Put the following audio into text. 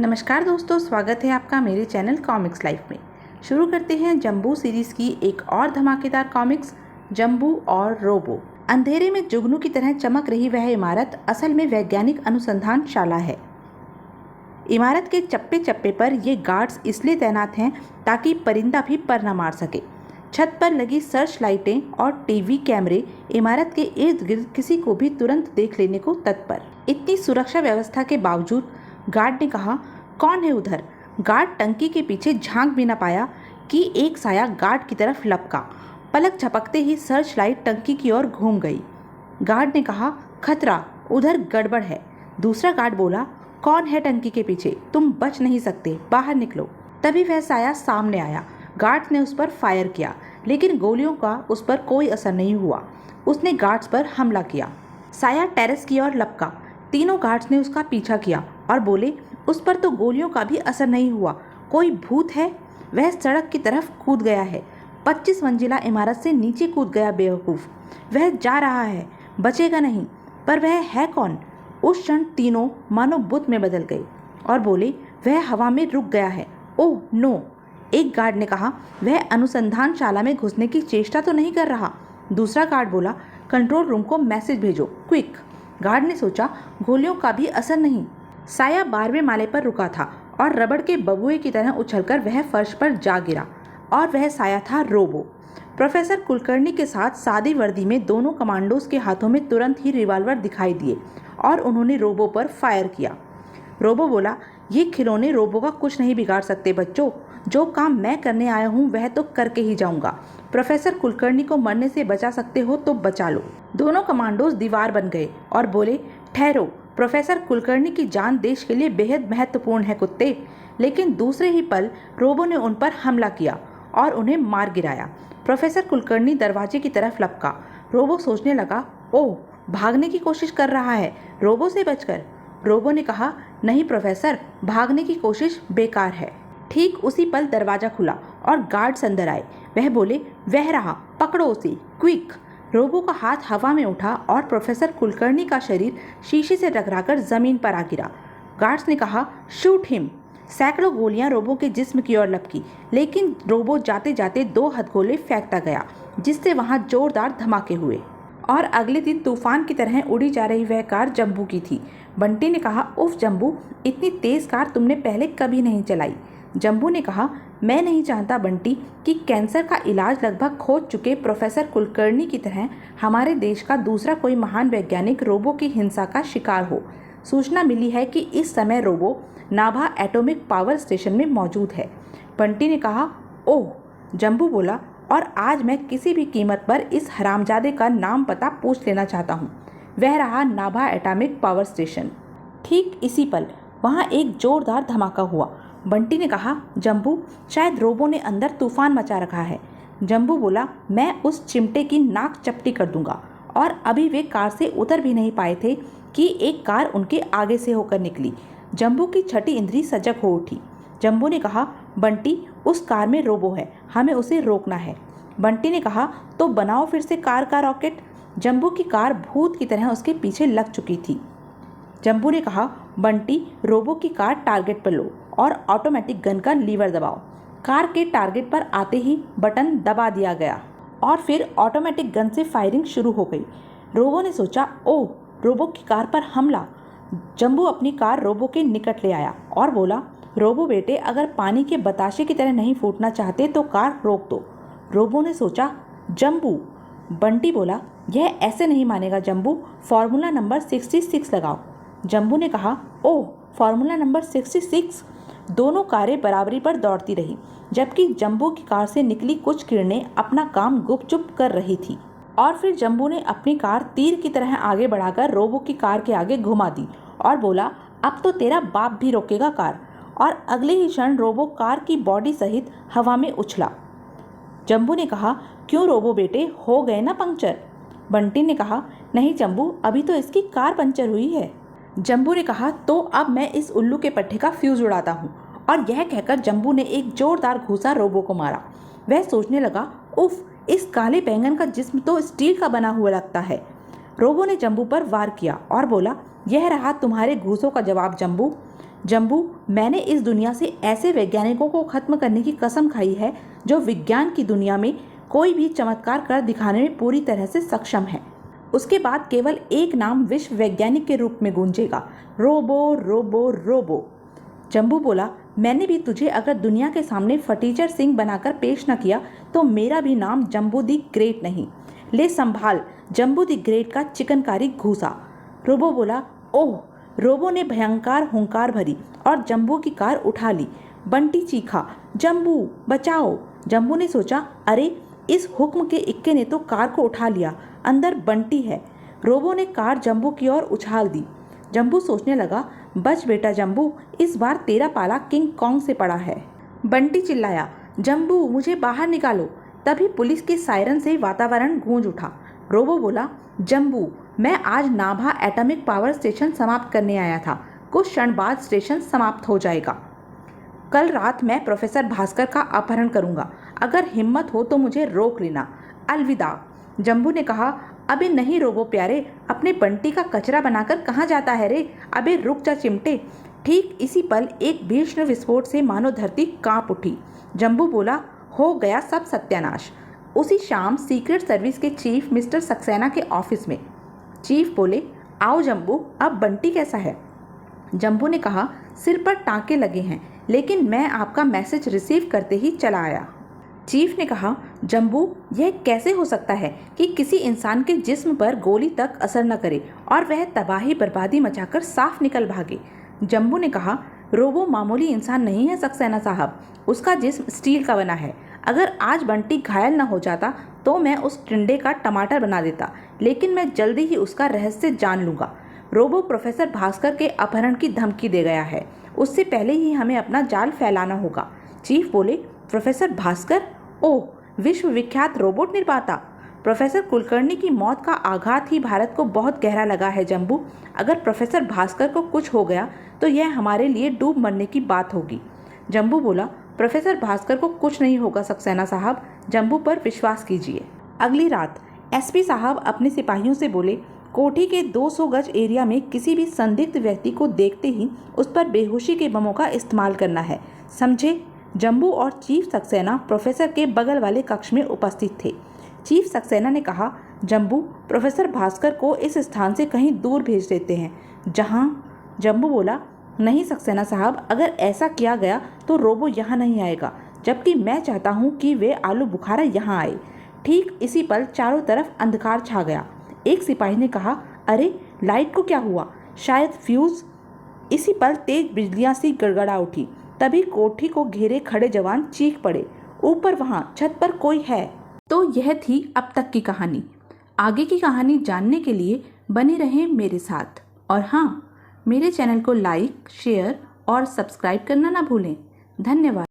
नमस्कार दोस्तों, स्वागत है आपका मेरे चैनल कॉमिक्स लाइफ में। शुरू करते हैं जंबू सीरीज की एक और धमाकेदार कॉमिक्स, जंबू और रोबो। अंधेरे में जुगनू की तरह चमक रही वह इमारत असल में वैज्ञानिक अनुसंधानशाला है। इमारत के चप्पे चप्पे पर ये गार्ड्स इसलिए तैनात हैं ताकि परिंदा भी पर न मार सके। छत पर लगी सर्च लाइटें और टीवी कैमरे इमारत के इर्द गिर्द किसी को भी तुरंत देख लेने को तत्पर। इतनी सुरक्षा व्यवस्था के बावजूद गार्ड ने कहा, कौन है उधर? गार्ड टंकी के पीछे झांक भी न पाया कि एक साया गार्ड की तरफ लपका। पलक झपकते ही सर्च लाइट टंकी की ओर घूम गई। गार्ड ने कहा, खतरा, उधर गड़बड़ है। दूसरा गार्ड बोला, कौन है टंकी के पीछे? तुम बच नहीं सकते, बाहर निकलो। तभी वह साया सामने आया। गार्ड्स ने उस पर फायर किया, लेकिन गोलियों का उस पर कोई असर नहीं हुआ। उसने गार्ड्स पर हमला किया। साया टेरेस की ओर लपका। तीनों गार्ड्स ने उसका पीछा किया और बोले, उस पर तो गोलियों का भी असर नहीं हुआ। कोई भूत है? वह सड़क की तरफ कूद गया है। 25 मंजिला इमारत से नीचे कूद गया बेवकूफ़। वह जा रहा है, बचेगा नहीं। पर वह है कौन? उस क्षण तीनों मानो बुत में बदल गए और बोले, वह हवा में रुक गया है। Oh no! एक गार्ड ने कहा, वह अनुसंधानशाला में घुसने की चेष्टा तो नहीं कर रहा? दूसरा गार्ड बोला, कंट्रोल रूम को मैसेज भेजो, क्विक। गार्ड ने सोचा, गोलियों का भी असर नहीं। साया 12वें माले पर रुका था और रबड़ के बबुए की तरह उछलकर वह फर्श पर जा गिरा। और वह साया था रोबो। प्रोफेसर कुलकर्णी के साथ सादी वर्दी में दोनों कमांडोज के हाथों में तुरंत ही रिवॉल्वर दिखाई दिए और उन्होंने रोबो पर फायर किया। रोबो बोला, ये खिलौने रोबो का कुछ नहीं बिगाड़ सकते बच्चों। जो काम मैं करने आया हूँ वह तो करके ही जाऊंगा। प्रोफेसर कुलकर्णी को मरने से बचा सकते हो तो बचा लो। दोनों कमांडोज दीवार बन गए और बोले, ठहरो, प्रोफेसर कुलकर्णी की जान देश के लिए बेहद महत्वपूर्ण है कुत्ते। लेकिन दूसरे ही पल रोबो ने उन पर हमला किया और उन्हें मार गिराया। प्रोफेसर कुलकर्णी दरवाजे की तरफ लपका। रोबो सोचने लगा, ओह, भागने की कोशिश कर रहा है, रोबो से बचकर। रोबो ने कहा, नहीं प्रोफेसर, भागने की कोशिश बेकार है। ठीक उसी पल दरवाजा खुला और गार्ड्स अंदर आए। वह बोले, वह रहा, पकड़ो उसे, क्विक। रोबो का हाथ हवा में उठा और प्रोफेसर कुलकर्णी का शरीर शीशे से टकराकर जमीन पर आ गिरा। गार्ड्स ने कहा, शूट हिम। सैकड़ों गोलियां रोबो के जिस्म की ओर लपकी, लेकिन रोबो जाते जाते 2 हथगोले फेंकता गया, जिससे वहां जोरदार धमाके हुए। और अगले दिन तूफान की तरह उड़ी जा रही वह कार जंबू की थी। बंटी ने कहा, उफ जंबू, इतनी तेज कार तुमने पहले कभी नहीं चलाई। जंबू ने कहा, मैं नहीं चाहता बंटी कि कैंसर का इलाज लगभग खोज चुके प्रोफेसर कुलकर्णी की तरह हमारे देश का दूसरा कोई महान वैज्ञानिक रोबो की हिंसा का शिकार हो। सूचना मिली है कि इस समय रोबो नाभा एटॉमिक पावर स्टेशन में मौजूद है। बंटी ने कहा, ओह। जंबू बोला, और आज मैं किसी भी कीमत पर इस हरामजादे का नाम पता पूछ लेना चाहता हूँ। वह रहा नाभा एटॉमिक पावर स्टेशन। ठीक इसी पल वहाँ एक जोरदार धमाका हुआ। बंटी ने कहा, जंबू, शायद रोबो ने अंदर तूफान मचा रखा है। जंबू बोला, मैं उस चिमटे की नाक चपटी कर दूंगा। और अभी वे कार से उतर भी नहीं पाए थे कि एक कार उनके आगे से होकर निकली। जंबू की छठी इंद्री सजग हो उठी। जंबू ने कहा, बंटी, उस कार में रोबो है, हमें उसे रोकना है। बंटी ने कहा, तो बनाओ फिर से कार का रॉकेट। जंबू की कार भूत की तरह उसके पीछे लग चुकी थी। जंबू ने कहा, बंटी, रोबो की कार टारगेट पर लो और ऑटोमेटिक गन का लीवर दबाओ। कार के टारगेट पर आते ही बटन दबा दिया गया और फिर ऑटोमेटिक गन से फायरिंग शुरू हो गई। रोबो ने सोचा, ओह, रोबो की कार पर हमला। जंबू अपनी कार रोबो के निकट ले आया और बोला, रोबो बेटे, अगर पानी के बताशे की तरह नहीं फूटना चाहते तो कार रोक दो। रोबो ने सोचा, जंबू। बंटी बोला, यह ऐसे नहीं मानेगा जंबू, फार्मूला नंबर 66 लगाओ। जंबू ने कहा, ओह, फार्मूला नंबर 66। दोनों कारें बराबरी पर दौड़ती रही, जबकि जंबू की कार से निकली कुछ किरणें अपना काम गुपचुप कर रही थी। और फिर जंबू ने अपनी कार तीर की तरह आगे बढ़ाकर रोबो की कार के आगे घुमा दी और बोला, अब तो तेरा बाप भी रोकेगा कार। और अगले ही क्षण रोबो कार की बॉडी सहित हवा में उछला। जंबू ने कहा, क्यों रोबो बेटे, हो गए ना पंक्चर? बंटी ने कहा, नहीं जंबू, अभी तो इसकी कार पंचर हुई है। जंबू ने कहा, तो अब मैं इस उल्लू के पट्टे का फ्यूज उड़ाता हूँ। और यह कहकर जंबू ने एक जोरदार घूंसा रोबो को मारा। वह सोचने लगा, उफ, इस काले बैंगन का जिस्म तो स्टील का बना हुआ लगता है। रोबो ने जंबू पर वार किया और बोला, यह रहा तुम्हारे घूंसों का जवाब जंबू। जम्बू, मैंने इस दुनिया से ऐसे वैज्ञानिकों को खत्म करने की कसम खाई है जो विज्ञान की दुनिया में कोई भी चमत्कार कर दिखाने में पूरी तरह से सक्षम है। उसके बाद केवल एक नाम विश्व वैज्ञानिक के रूप में गूंजेगा, रोबो रोबो रोबो। जम्बू बोला, मैंने भी तुझे अगर दुनिया के सामने फटीचर सिंह बनाकर पेश न किया तो मेरा भी नाम जम्बू दी ग्रेट नहीं। ले संभाल जम्बू दी ग्रेट का चिकनकारी घूसा। रोबो बोला, ओह। रोबो ने भयंकर हुंकार भरी और जम्बू की कार उठा ली। बंटी चीखा, जम्बू बचाओ। जम्बू ने सोचा, अरे इस हुक्म के इक्के ने तो कार को उठा लिया, अंदर बंटी है। रोबो ने कार जम्बू की ओर उछाल दी। जम्बू सोचने लगा, बच बेटा जम्बू, इस बार तेरा पाला किंग कॉन्ग से पड़ा है। बंटी चिल्लाया, जम्बू मुझे बाहर निकालो। तभी पुलिस के सायरन से वातावरण गूंज उठा। रोबो बोला, जम्बू, मैं आज नाभा एटॉमिक पावर स्टेशन समाप्त करने आया था। कुछ क्षण बाद स्टेशन समाप्त हो जाएगा। कल रात मैं प्रोफेसर भास्कर का अपहरण करूंगा। अगर हिम्मत हो तो मुझे रोक लेना। अलविदा। जम्बू ने कहा, अबे नहीं रोबो प्यारे, अपने बंटी का कचरा बनाकर कहाँ जाता है रे? अबे रुक जा चिमटे। ठीक इसी पल एक भीषण विस्फोट से मानो धरती कांप उठी। जम्बू बोला, हो गया सब सत्यानाश। उसी शाम सीक्रेट सर्विस के चीफ मिस्टर सक्सेना के ऑफिस में। चीफ बोले, आओ जम्बू, अब बंटी कैसा है? जम्बू ने कहा, सिर पर टांके लगे हैं, लेकिन मैं आपका मैसेज रिसीव करते ही चला आया। चीफ ने कहा, जम्बू, यह कैसे हो सकता है कि किसी इंसान के जिस्म पर गोली तक असर न करे और वह तबाही बर्बादी मचाकर साफ निकल भागे? जम्बू ने कहा, रोबो मामूली इंसान नहीं है सक्सेना साहब, उसका जिस्म स्टील का बना है। अगर आज बंटी घायल न हो जाता तो मैं उस टिंडे का टमाटर बना देता, लेकिन मैं जल्दी ही उसका रहस्य जान लूँगा। रोबो प्रोफेसर भास्कर के अपहरण की धमकी दे गया है, उससे पहले ही हमें अपना जाल फैलाना होगा। चीफ बोले, प्रोफेसर भास्कर? ओह, विश्वविख्यात रोबोट निर्माता। प्रोफेसर कुलकर्णी की मौत का आघात ही भारत को बहुत गहरा लगा है जम्बू। अगर प्रोफेसर भास्कर को कुछ हो गया तो यह हमारे लिए डूब मरने की बात होगी। जम्बू बोला, प्रोफेसर भास्कर को कुछ नहीं होगा सक्सेना साहब, जम्बू पर विश्वास कीजिए। अगली रात एसपी साहब अपने सिपाहियों से बोले, कोठी के 200 गज एरिया में किसी भी संदिग्ध व्यक्ति को देखते ही उस पर बेहोशी के बमों का इस्तेमाल करना है, समझे? जम्बू और चीफ सक्सेना प्रोफेसर के बगल वाले कक्ष में उपस्थित थे। चीफ सक्सेना ने कहा, जम्बू, प्रोफेसर भास्कर को इस स्थान से कहीं दूर भेज देते हैं जहाँ। जम्बू बोला, नहीं सक्सेना साहब, अगर ऐसा किया गया तो रोबो यहाँ नहीं आएगा, जबकि मैं चाहता हूँ कि वे आलू बुखारा यहाँ आए। ठीक इसी पल चारों तरफ अंधकार छा गया। एक सिपाही ने कहा, अरे लाइट को क्या हुआ? शायद फ्यूज। इसी पल तेज बिजलियाँ सी गड़गड़ा उठी। तभी कोठी को घेरे खड़े जवान चीख पड़े, ऊपर वहाँ छत पर कोई है। तो यह थी अब तक की कहानी। आगे की कहानी जानने के लिए बने रहें मेरे साथ। और हाँ, मेरे चैनल को लाइक, शेयर और सब्सक्राइब करना ना भूलें। धन्यवाद।